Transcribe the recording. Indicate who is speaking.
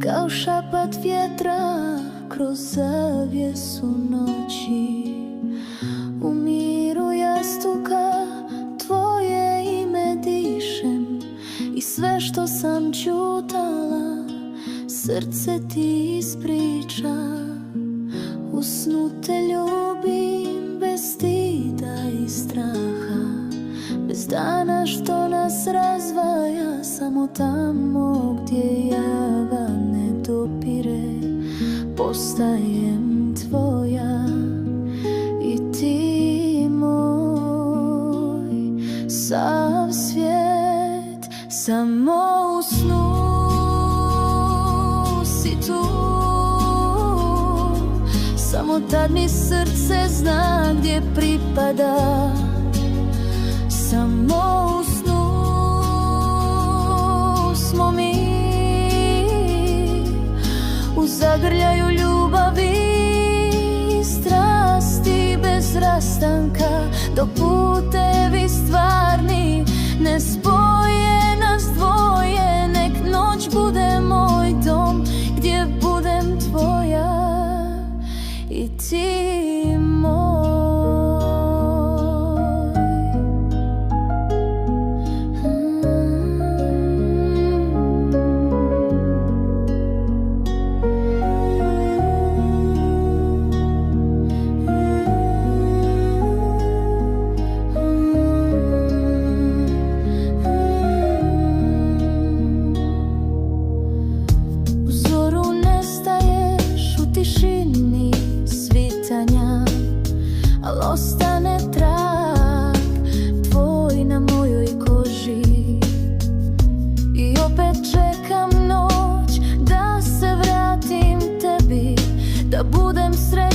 Speaker 1: kao šapat vjetra kroz zavjesu noći. U miru jastuka tvoje ime dišem i sve što sam čutala srce ti ispriča. U snu te ljubim bez stida i straha, bez dana što nas razdvaja, samo tamo gdje jaga ne dopire postajem tvoja i ti moj. Sav svijet samo u snu si tu, samo tad mi srce zna gdje pripada. Samo u snu smo mi, u zagrljaju ljubavi i strasti bez rastanka, dok putevi stvarni ne spoje nas dvoje. Nek noć bude moj dom gdje budem tvoja i ti moj. Al ostane trag tvoj na mojoj koži i opet čekam noć da se vratim tebi, da budem sretna